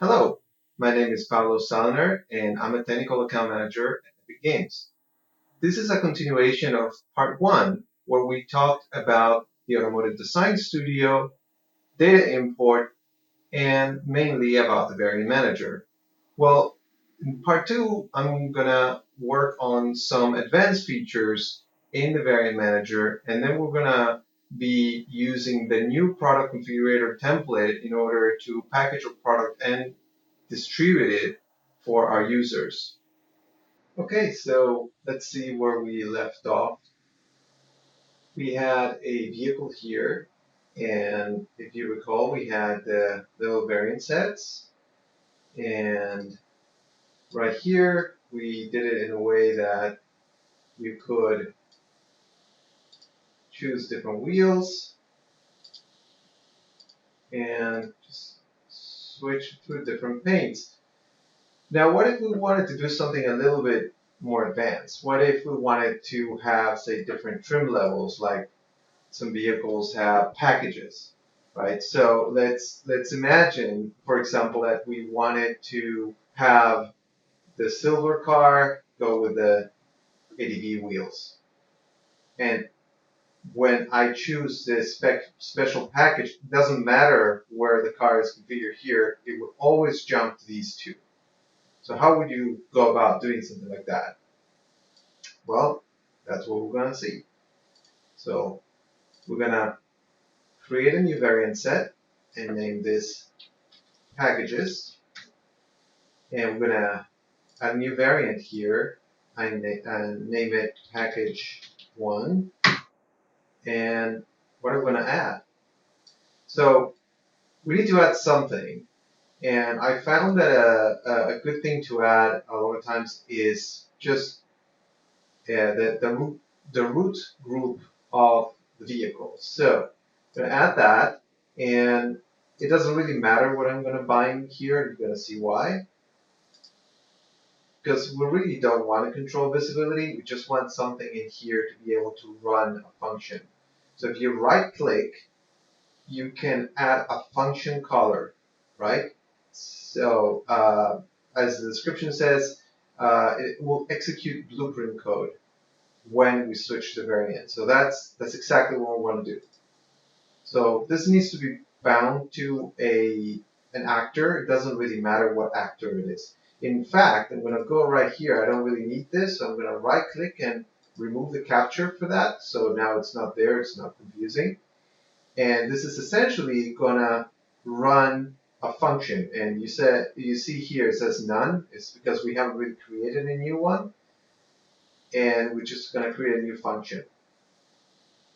Hello, my name is Pablo Selener, and I'm a technical account manager at Epic Games. This is a continuation of part one, where we talked about the Automotive Design Studio, data import, and mainly about the variant manager. Well, in part two, I'm gonna work on some advanced features in the variant manager, and then we're gonna be using the new product configurator template in order to package a product and distribute it for our users. Okay, so let's see where we left off. We had a vehicle here, and if you recall, we had the little variant sets, and right here, we did it in a way that you could choose different wheels and just switch through different paints. Now, what if we wanted to do something a little bit more advanced? What if we wanted to have, say, different trim levels, like some vehicles have packages, right? So let's imagine, for example, that we wanted to have the silver car go with the ADV wheels. And when I choose this special package, it doesn't matter where the car is configured here, it will always jump to these two. So how would you go about doing something like that? Well, that's what we're going to see. So we're going to create a new variant set and name this packages. And we're going to add a new variant here and name it package 1. And what are we going to add? So we need to add something. And I found that a good thing to add a lot of times is just the root group of the vehicle. So I'm going to add that, and it doesn't really matter what I'm going to bind here. You're going to see why. Because we really don't want to control visibility. We just want something in here to be able to run a function. So if you right click, you can add a function caller, right? So as the description says, it will execute blueprint code when we switch the variant. So that's exactly what we want to do. So this needs to be bound to an actor. It doesn't really matter what actor it is. In fact, I'm going to go right here. I don't really need this, so I'm going to right click and remove the capture for that. So now it's not there, it's not confusing. And this is essentially going to run a function. And you see here it says none. It's because we haven't really created a new one. And we're just going to create a new function.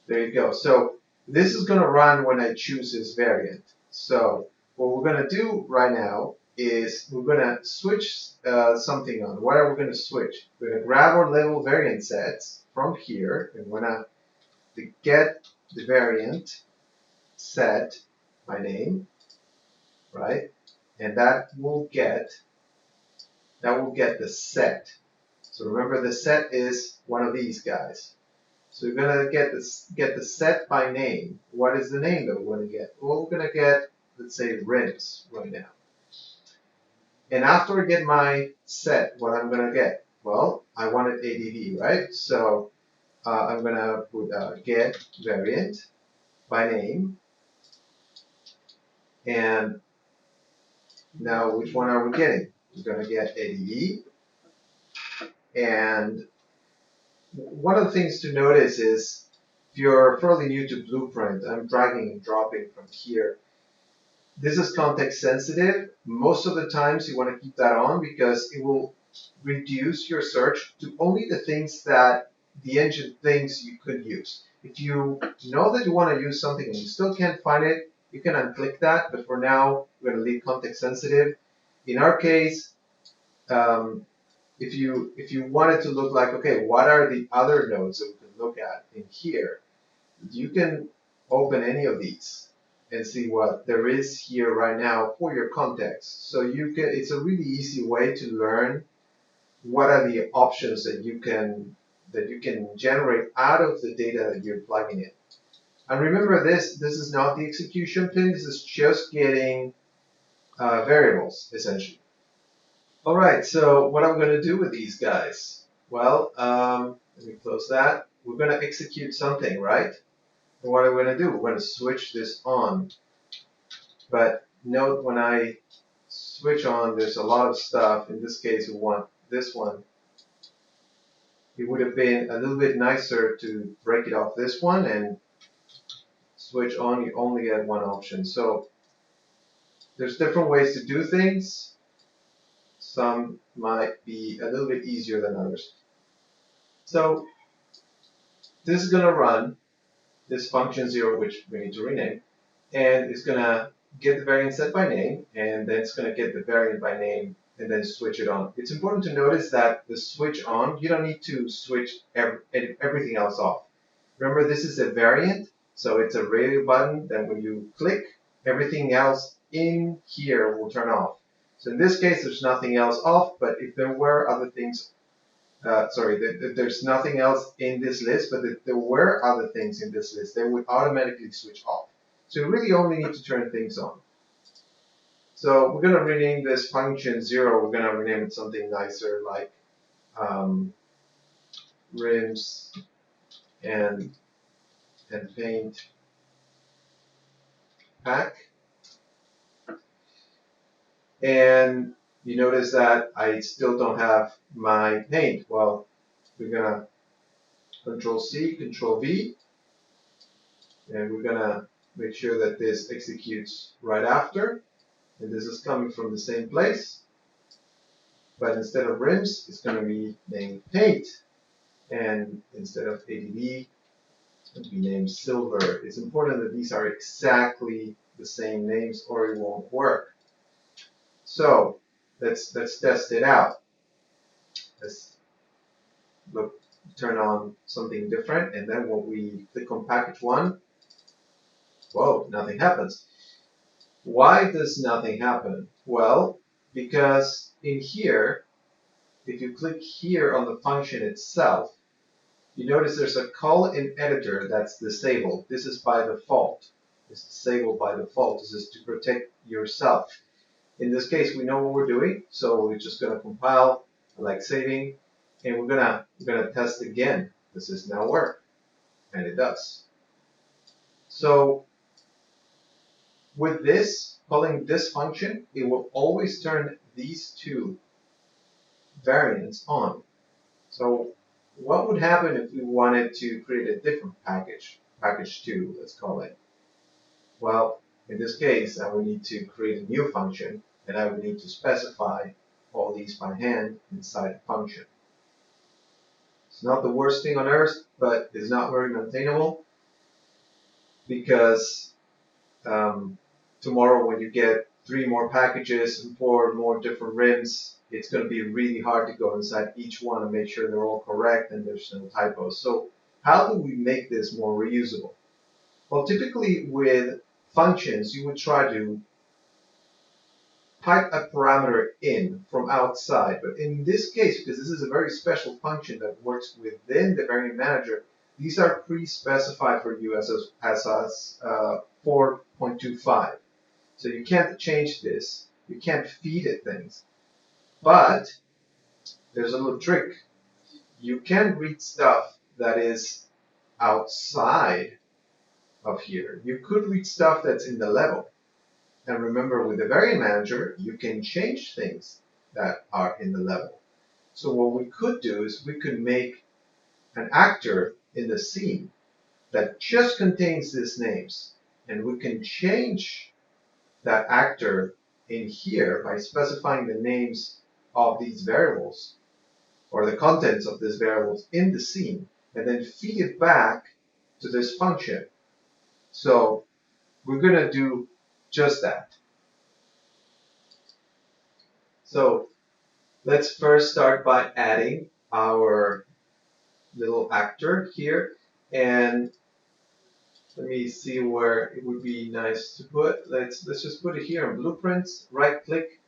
There you go. So this is going to run when I choose this variant. So what we're going to do right now is we're going to switch something on. What are we going to switch? We're going to grab our label variant sets from here, and we're going to get the variant set by name, right? And that will get the set. So remember, the set is one of these guys. So we're going to get the set by name. What is the name that we're going to get? Well, we're going to get, let's say, rims right now. And after I get my set, what I'm going to get? Well, I wanted ADV, right? So I'm going to put get variant by name. And now which one are we getting? We're going to get ADV. And one of the things to notice is if you're fairly new to Blueprint, I'm dragging and dropping from here. This is context sensitive. Most of the times you want to keep that on because it will reduce your search to only the things that the engine thinks you could use. If you know that you want to use something and you still can't find it, you can unclick that. But for now, we're going to leave context sensitive. In our case, if you want it to look like, okay, what are the other nodes that we can look at in here? You can open any of these and see what there is here right now for your context. So it's a really easy way to learn what are the options that you can that you can generate out of the data that you're plugging in. And remember this is not the execution pin, this is just getting variables, essentially. All right, so what I'm going to do with these guys? Well, let me close that. We're going to execute something, right? And what are we going to do? We're going to switch this on. But note when I switch on, there's a lot of stuff. In this case, we want this one. It would have been a little bit nicer to break it off this one and switch on. You only get one option. So there's different ways to do things. Some might be a little bit easier than others. So this is going to run this function 0, which we need to rename, and it's going to get the variant set by name, and then it's going to get the variant by name and then switch it on. It's important to notice that the switch on, you don't need to switch everything else off. Remember, this is a variant, so it's a radio button. Then when you click, everything else in here will turn off. So in this case, there's nothing else off, but if there were other things, there's nothing else in this list, but if there were other things in this list, they would automatically switch off. So you really only need to turn things on. So we're going to rename this function 0. We're going to rename it something nicer like rims and paint pack. And you notice that I still don't have my paint. Well, we're going to Control C, Control V, and we're going to make sure that this executes right after. And this is coming from the same place. But instead of rims, it's going to be named paint. And instead of ADV, it's going to be named silver. It's important that these are exactly the same names or it won't work. So let's test it out. Let's turn on something different, and then when we click on package 1, whoa, nothing happens. Why does nothing happen? Well, because in here, if you click here on the function itself, you notice there's a call in editor that's disabled. This is by default. It's disabled by default. This is to protect yourself. In this case, we know what we're doing, so we're just going to compile, like saving, and we're gonna test again. Does this now work? And it does. So with this, calling this function, it will always turn these two variants on. So what would happen if we wanted to create a different package, package 2, let's call it? Well, in this case, I would need to create a new function, and I would need to specify all these by hand inside a function. It's not the worst thing on earth, but it's not very maintainable, because tomorrow when you get 3 more packages and 4 more different rims, it's going to be really hard to go inside each one and make sure they're all correct and there's no typos. So how do we make this more reusable? Well, typically with functions, you would try to type a parameter in from outside. But in this case, because this is a very special function that works within the variant manager, these are pre-specified for you as 4.25. So you can't change this. You can't feed it things. But there's a little trick. You can read stuff that is outside of here. You could read stuff that's in the level. And remember, with the variant manager, you can change things that are in the level. So what we could do is we could make an actor in the scene that just contains these names. And we can change that actor in here by specifying the names of these variables or the contents of these variables in the scene, and then feed it back to this function. So we're going to do just that. So let's first start by adding our little actor here, and let me see where it would be nice to put. Let's just put it here in blueprints, right click,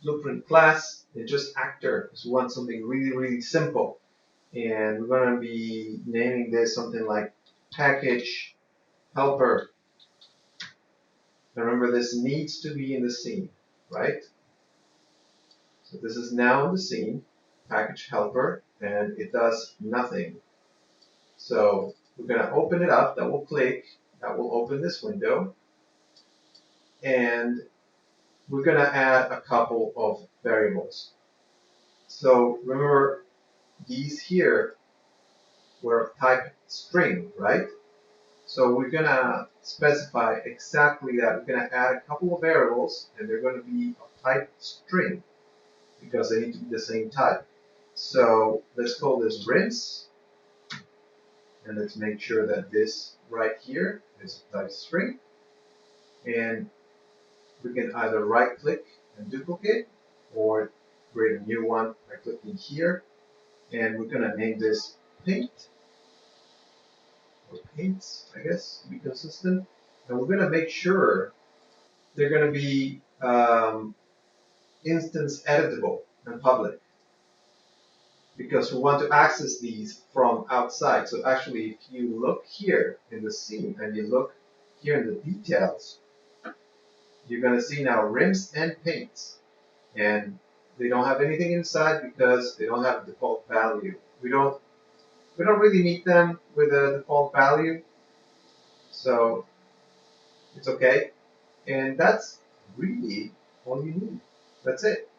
blueprint class, and just actor. Just want something really, really simple. And we're going to be naming this something like package helper. Remember, this needs to be in the scene, right? So this is now in the scene, package helper, and it does nothing. So we're going to open it up, double click, that will open this window, and we're going to add a couple of variables. So remember, these here were of type string, right? So we're going to specify exactly that. We're going to add a couple of variables, and they're going to be of type string because they need to be the same type. So let's call this rinse, and let's make sure that this right here is of type string. And we can either right click and duplicate, or create a new one by clicking here. And we're going to name this paint, or paints, I guess, to be consistent. And we're going to make sure they're going to be instance editable and public, because we want to access these from outside. So actually, if you look here in the scene and you look here in the details, you're going to see now rims and paints. And they don't have anything inside because they don't have a default value. We don't really need them with a default value, so it's okay. And that's really all you need. That's it.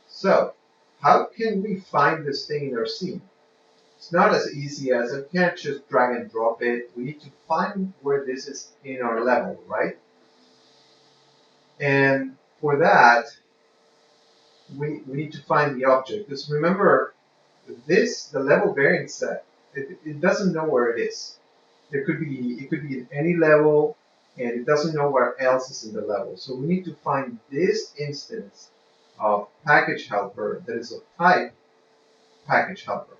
So how can we find this thing in our scene? It's not as easy as I can't just drag and drop it. We need to find where this is in our level, right? And for that, we need to find the object. Because remember, the level variance set, it doesn't know where it is. It could be in any level, and it doesn't know where else is in the level. So we need to find this instance of package helper that is of type package helper.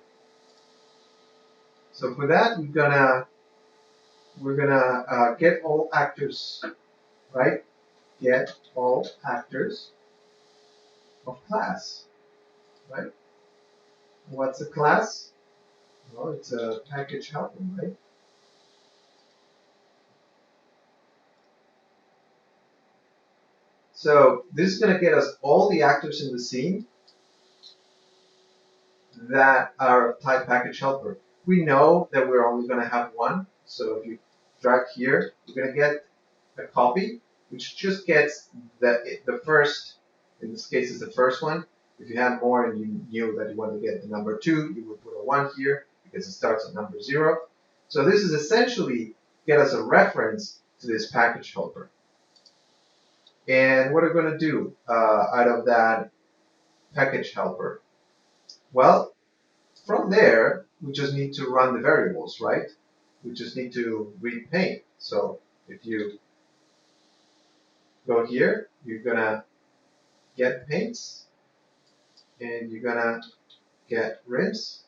So for that, we're gonna get all actors, right? Get all actors of class, right? What's a class? Well, it's a package helper, right? So this is going to get us all the actors in the scene that are of type package helper. We know that we're only going to have one. So if you drag here, you're going to get a copy, which just gets the first, in this case is the first one. If you had more and you knew that you want to get the number 2, you would put a 1 here because it starts at number 0. So this is essentially get us a reference to this package helper. And what are we going to do out of that package helper? Well, from there, we just need to run the variables, right? We just need to read paint. So if you go here, you're going to get paints, and you're going to get rims.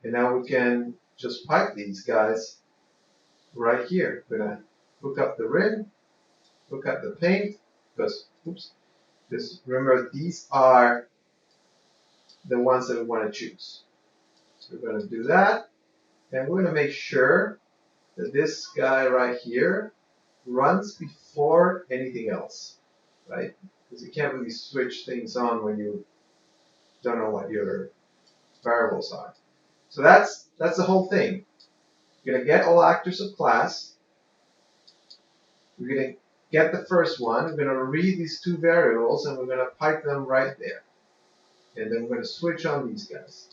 And now we can just pipe these guys right here. We're going to hook up the rim, hook up the paint, because, oops, just remember these are the ones that we want to choose. So we're going to do that, and we're going to make sure that this guy right here runs before anything else, right? Because you can't really switch things on when you don't know what your variables are. So that's the whole thing. We're going to get all actors of class. We're going to get the first one. We're going to read these 2 variables, and we're going to pipe them right there. And then we're going to switch on these guys.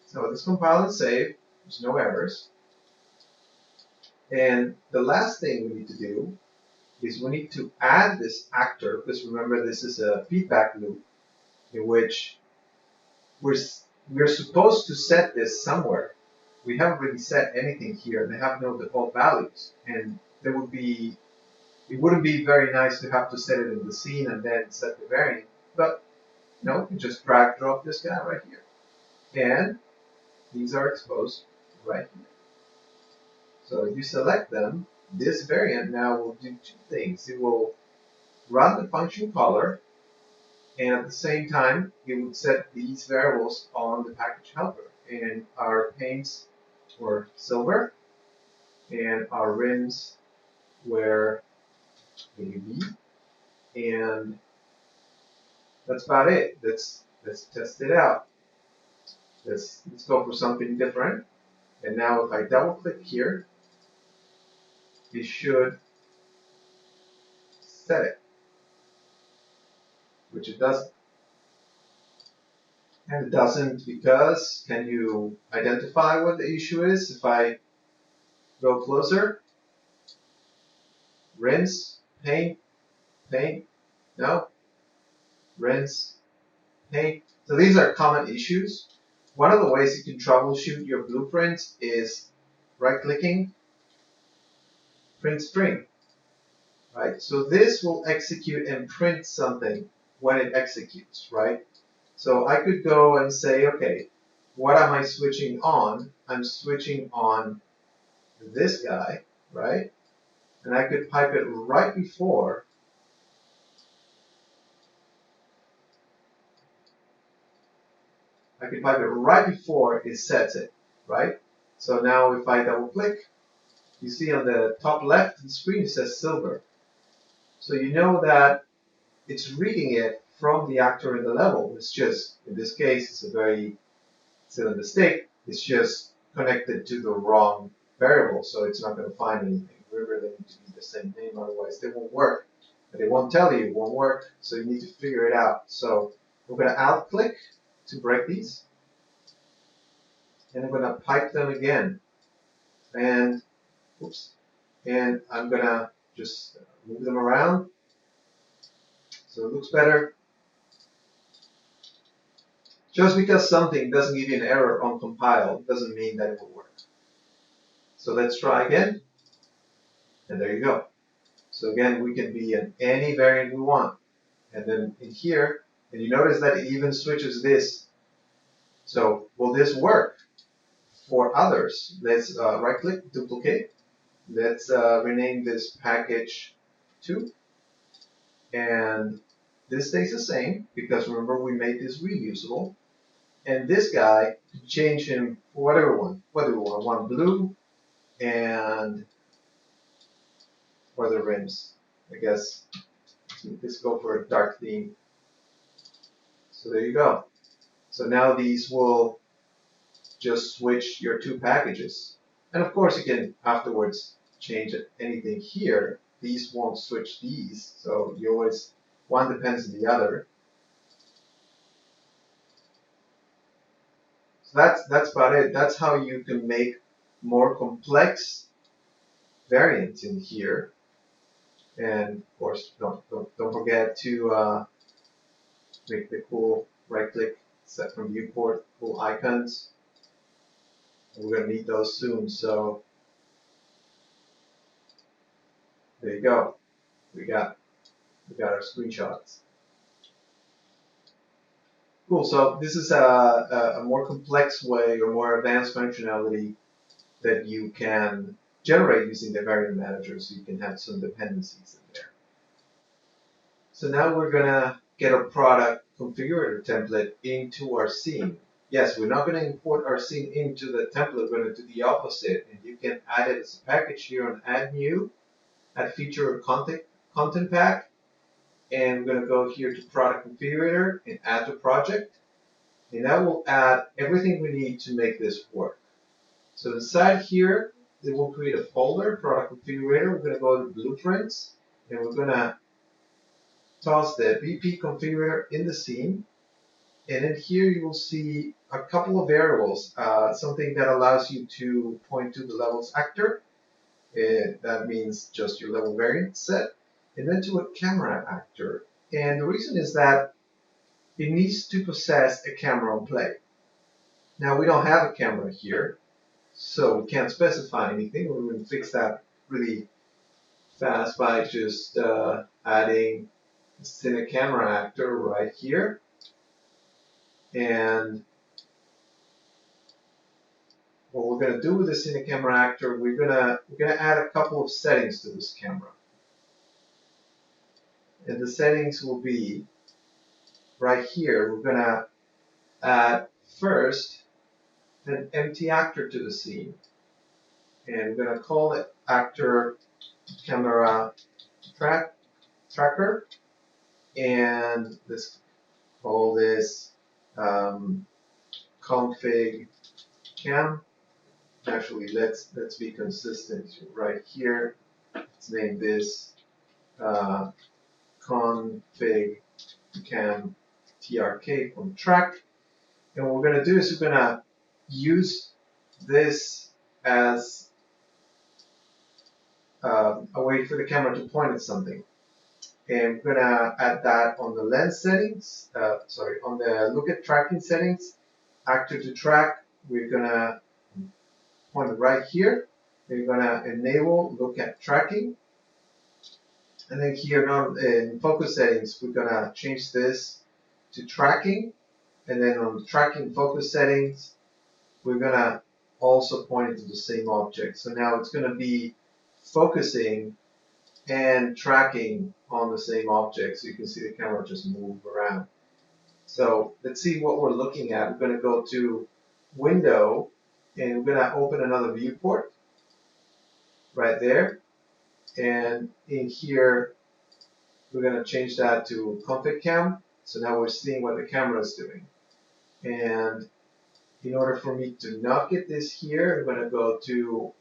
So let's compile and save. There's no errors. And the last thing we need to do is we need to add this actor, because remember this is a feedback loop in which we're supposed to set this somewhere. We haven't really set anything here. They have no default values, and it wouldn't be very nice to have to set it in the scene and then set the variant. But you can just drag drop this guy right here, and these are exposed right here. So if you select them, this variant now will do 2 things. It will run the function caller, And at the same time, it would set these variables on the package helper. And our paints were silver, and our rims were AB, and that's about it. Let's test it out. Let's go for something different. And now if I double click here, it should set it, which it doesn't. And it doesn't because, can you identify what the issue is? If I go closer, rinse, paint, paint, no, rinse, paint. So these are common issues. One of the ways you can troubleshoot your blueprints is right-clicking, print string, right? So this will execute and print something when it executes, right? So I could go and say, okay, what am I switching on? I'm switching on this guy, right? And I could pipe it right before it sets it, right? So now if I double click, you see on the top left of the screen it says silver. So you know that it's reading it from the actor in the level. It's just, in this case, it's a mistake. It's just connected to the wrong variable, so it's not going to find anything. Remember, they need to be the same name, otherwise they won't work. But they won't tell you it won't work, so you need to figure it out. So we're going to alt click to break these, and I'm going to pipe them again. And oops, and I'm going to just move them around so it looks better. Just because something doesn't give you an error on compile doesn't mean that it will work. So let's try again, and there you go. So again, we can be in any variant we want. And then in here, and you notice that it even switches this. So will this work for others? Let's right-click, duplicate. Let's rename this package 2. And this stays the same, because remember we made this reusable. And this guy, change him for whatever one. What do we want? One blue, and for the rims, I guess let's go for a dark theme. So there you go. So now these will just switch your two packages. And of course you can afterwards change anything here. These won't switch these, so you always, one depends on the other. So that's about it. That's how you can make more complex variants in here. And of course, don't forget to make the cool right-click set from viewport, cool icons. And we're going to need those soon. So there you go. We got our screenshots. Cool. So this is a more complex way or more advanced functionality that you can generate using the variant manager, so you can have some dependencies in there. So now we're going to get a product configurator template into our scene. Yes, we're not going to import our scene into the template. We're going to do the opposite. And you can add it as a package here on Add New, Add Feature or Content Pack. And we're going to go here to Product Configurator and Add to Project. And that will add everything we need to make this work. So inside here, it will create a folder, Product Configurator. We're going to go to Blueprints, and we're going to toss the BP configurator in the scene. And in here you will see a couple of variables, something that allows you to point to the levels actor. That means just your level variant set. And then to a camera actor. And the reason is that it needs to possess a camera on play. Now we don't have a camera here, so we can't specify anything. We're going to fix that really fast by just adding a cine camera actor right here. And what we're going to do with the cine camera actor, we're going to add a couple of settings to this camera. And the settings will be right here, we're gonna add first an empty actor to the scene. And we're gonna call it actor camera tracker. And let's call this config cam. Actually, let's be consistent right here. Let's name this config cam trk from track. And what we're going to do is we're going to use this as a way for the camera to point at something. And we're going to add that on the lens settings, on the look at tracking settings, actor to track. We're going to point it right here. We're going to enable look at tracking. And then here in focus settings, we're going to change this to tracking. And then on the tracking focus settings, we're going to also point it to the same object. So now it's going to be focusing and tracking on the same object. So you can see the camera just move around. So let's see what we're looking at. We're going to go to Window, and we're going to open another viewport right there. And in here, we're going to change that to config cam. So now we're seeing what the camera is doing. And in order for me to not get this here, I'm going to go to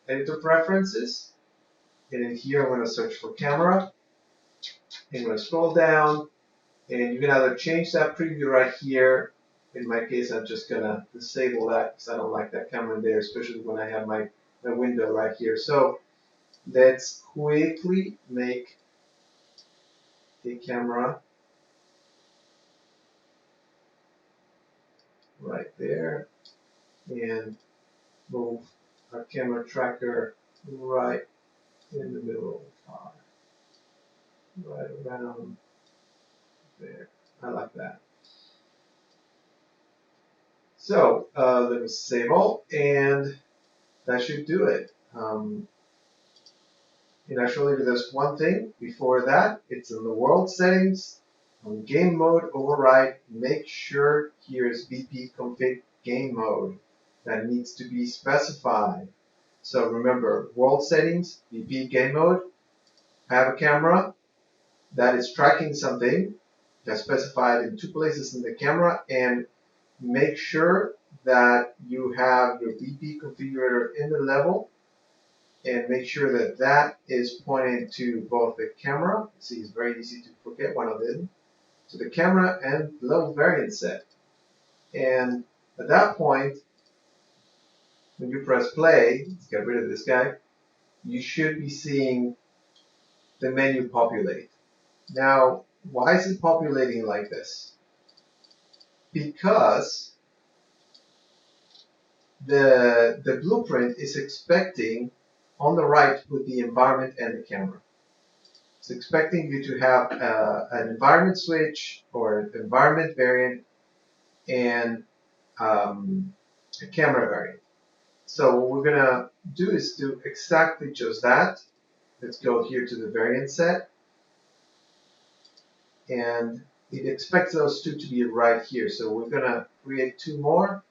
Editor Preferences. And in here, I'm going to search for camera. I'm going to scroll down. And you can either change that preview right here. In my case, I'm just going to disable that because I don't like that camera in there, especially when I have my window right here. So let's quickly make a camera right there and move our camera tracker right in the middle of the car, right around there. I like that. So let me save all, and that should do it. And actually, there's one thing before that. It's in the world settings. On game mode override, make sure here's BP config game mode. That needs to be specified. So remember, world settings, BP game mode, have a camera that is tracking something that's specified in two places in the camera, and make sure that you have your BP configurator in the level, and make sure that that is pointing to both the camera. See, it's very easy to forget one of them. To the camera and level variant set. And at that point, when you press play, let's get rid of this guy, you should be seeing the menu populate. Now, why is it populating like this? Because the blueprint is expecting on the right with the environment and the camera. It's expecting you to have an environment switch or an environment variant and a camera variant. So what we're going to do is do exactly just that. Let's go here to the variant set. And it expects those two to be right here. So we're going to create two more.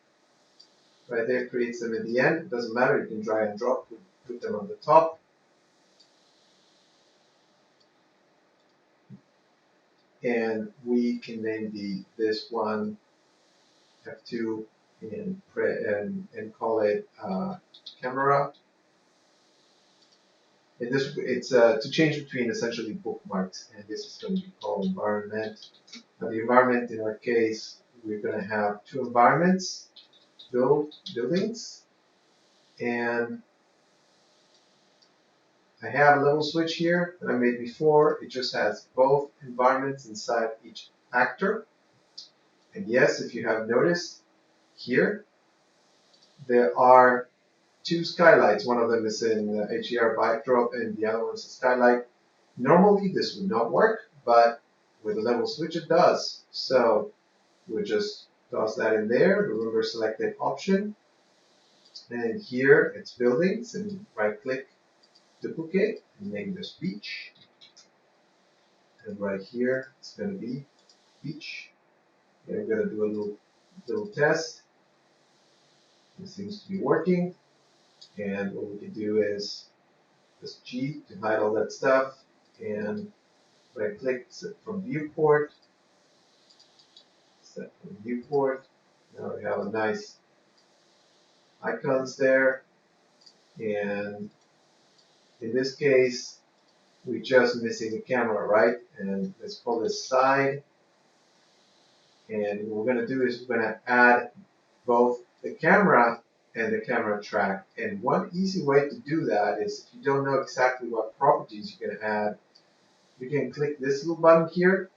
Right there, creates them at the end. It doesn't matter. You can drag and drop, put them on the top. And we can name this one F2 and call it camera. And this it's to change between essentially bookmarks, and this is going to be called environment. Now the environment in our case, we're going to have two environments, buildings, and I have a level switch here that I made before. It just has both environments inside each actor. And yes, if you have noticed here, there are two skylights. One of them is in HDR backdrop and the other one is a skylight. Normally this would not work, but with a level switch it does. So we'll just toss that in there, remember selected option. And here it's buildings, and right click, duplicate, and name this beach. And right here it's going to be each. And I'm going to do a little test. It seems to be working. And what we can do is just G to hide all that stuff. And right click, set from viewport. Set from viewport. Now we have a nice icons there. And in this case, we're just missing the camera, right? And let's call this side. And what we're going to do is we're going to add both the camera and the camera track. And one easy way to do that is if you don't know exactly what properties you're going to add, you can click this little button here,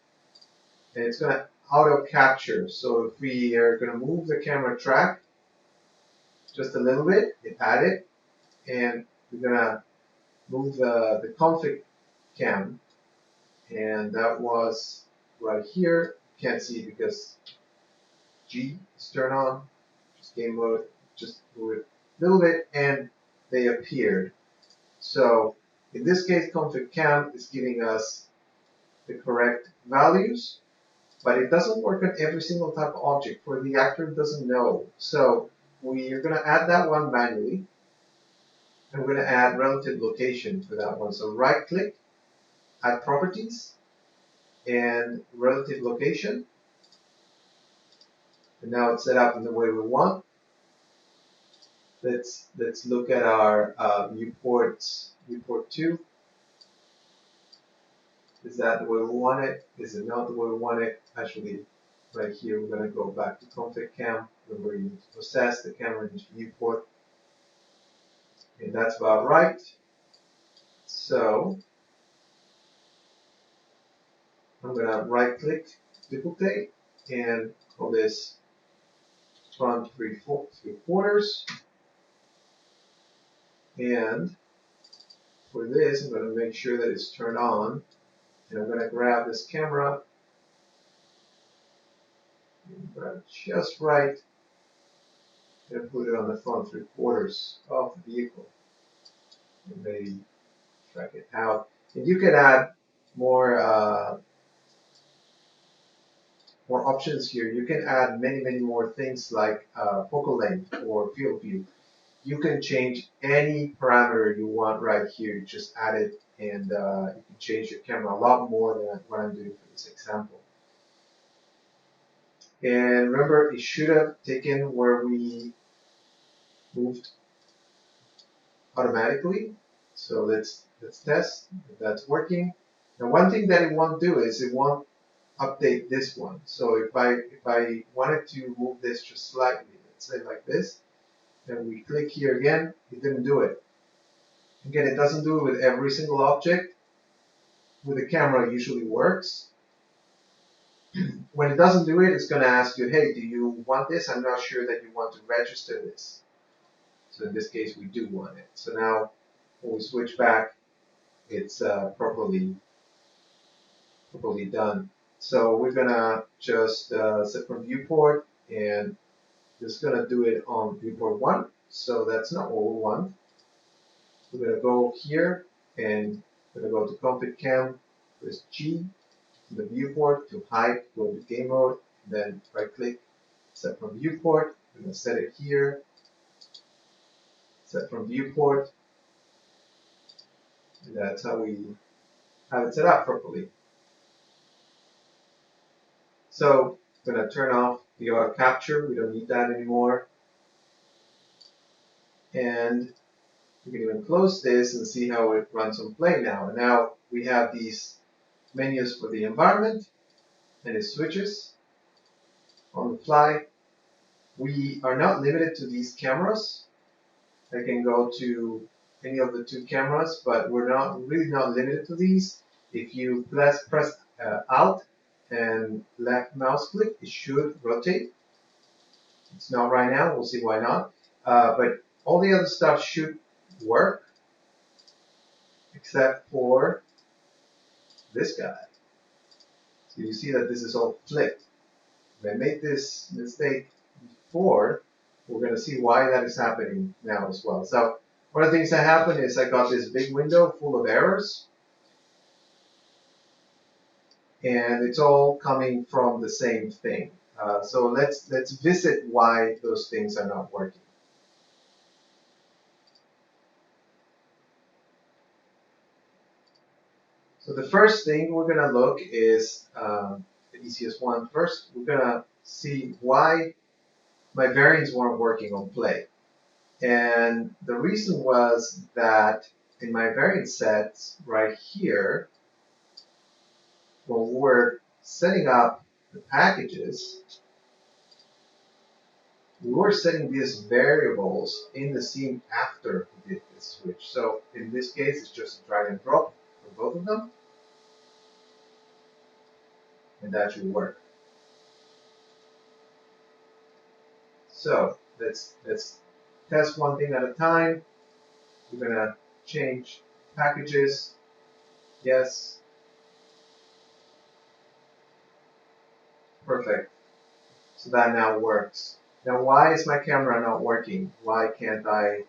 and it's going to auto capture. So if we are going to move the camera track just a little bit, it add it, and we're going to move the config cam, and that was right here. Can't see because G is turned on. Just game mode, just move it a little bit, and they appeared. So in this case, config cam is giving us the correct values, but it doesn't work on every single type of object, for the actor doesn't know. So we are going to add that one manually, and we're going to add relative location for that one. So right click, add properties, and relative location. And now it's set up in the way we want. Let's look at our viewport 2. Is that the way we want it? Is it not the way we want it? Actually, right here, we're going to go back to config cam, where you process the camera into viewport. And that's about right. So I'm going to right click, duplicate, and call this front 3/4. And for this, I'm going to make sure that it's turned on. And I'm going to grab this camera, and grab it just right, and put it on the front 3/4 of the vehicle. And maybe track it out. And you can add more more options here. You can add many more things like focal length or field of view. You can change any parameter you want right here. You just add it, and you can change your camera a lot more than what I'm doing for this example. And remember, it should have taken where we moved automatically. So let's test if that's working. Now, one thing that it won't do is it won't update this one. So if I wanted to move this just slightly, let's say like this, and we click here again, it didn't do it. Again, it doesn't do it with every single object. With the camera, it usually works. When it doesn't do it, it's going to ask you, hey, do you want this? I'm not sure that you want to register this. So in this case, we do want it. So now, when we switch back, it's properly done. So we're going to just set from viewport, and just going to do it on viewport 1. So that's not what we want. We're going to go here, and we're going to go to config cam, press G, to the viewport to hide, go to game mode, then right click, set from viewport. We're going to set it here, set from viewport, and that's how we have it set up properly. So I'm going to turn off the auto capture. We don't need that anymore. And we can even close this and see how it runs on play now. And now we have these menus for the environment, and it switches on the fly. We are not limited to these cameras. I can go to any of the 2 cameras, but we're really not limited to these. If you press Alt and left mouse click, it should rotate. It's not right now. We'll see why not. But all the other stuff should work, except for this guy. So you see that this is all flipped. If I made this mistake before, we're going to see why that is happening now as well. So one of the things that happened is I got this big window full of errors. and it's all coming from the same thing. So let's visit why those things are not working. So the first thing we're going to look is the easiest one first. We're going to see why my variants weren't working on play. And the reason was that in my variant sets right here, when we're setting up the packages, we were setting these variables in the scene after we did this switch. So in this case, it's just a drag and drop for both of them, and that should work. So let's test one thing at a time. We're gonna change packages. Yes. Perfect. So that now works. Now why is my camera not working? Why can't I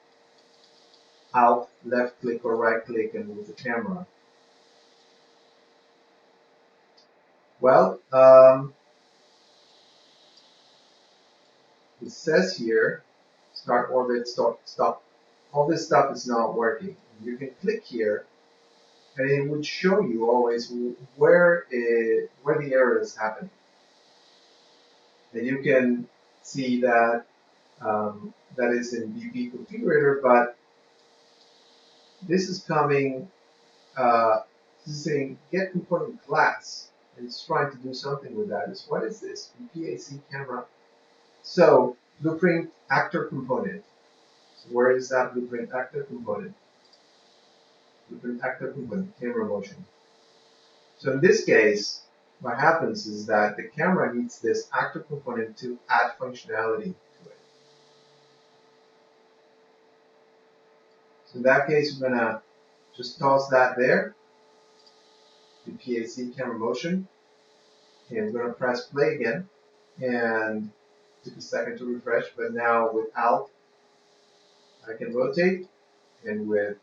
Alt, left click or right click and move the camera? Well, it says here, start orbit, stop. All this stuff is not working. You can click here and it would show you always where the error is happening. And you can see that that is in BP configurator, but this is coming, this is saying get component class, and it's trying to do something with that. What is this? BPAC camera. So blueprint actor component. So where is that blueprint actor component? Blueprint actor component, camera motion. So in this case, what happens is that the camera needs this actor component to add functionality to it. So in that case, we're gonna just toss that there, the PAC camera motion, and we're gonna press play again, and it took a second to refresh, but now with Alt, I can rotate, and with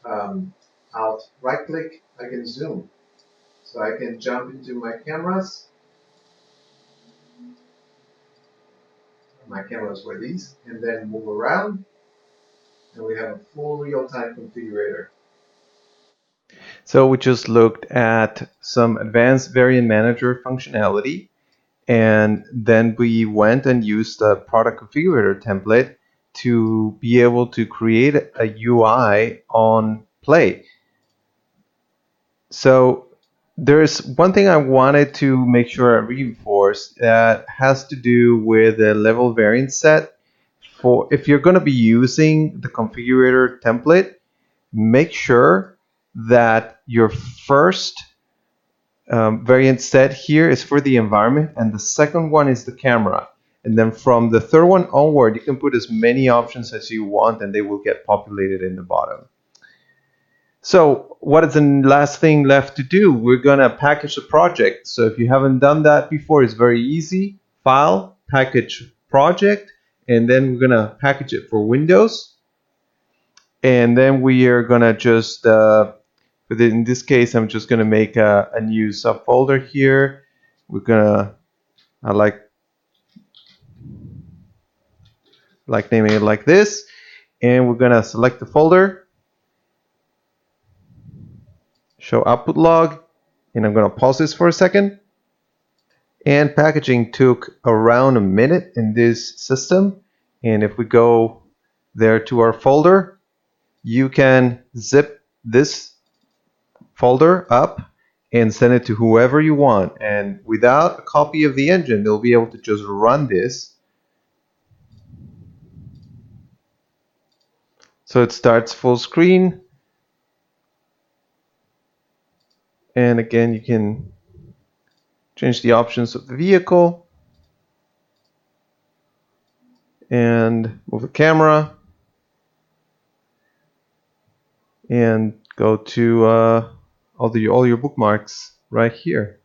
Alt right click, I can zoom. So I can jump into my cameras. My cameras were these, and then move around, and we have a full real-time configurator. So we just looked at some advanced variant manager functionality, and then we went and used the product configurator template to be able to create a UI on Play. So there's one thing I wanted to make sure I reinforce that has to do with the level variant set. For if you're going to be using the configurator template, make sure that your first variant set here is for the environment, and the second one is the camera. And then from the third one onward, you can put as many options as you want, and they will get populated in the bottom. So what is the last thing left to do? We're going to package the project. So if you haven't done that before, it's very easy. File, package project, and then we're going to package it for Windows. And then we are going to just, in this case, I'm just going to make a new subfolder here. We're going to, I like naming it like this. And we're going to select the folder, show output log, and I'm going to pause this for a second. And packaging took around a minute in this system. And if we go there to our folder, you can zip this folder up and send it to whoever you want. And without a copy of the engine, they'll be able to just run this. So it starts full screen. And again, you can change the options of the vehicle and move the camera and go to all your bookmarks right here.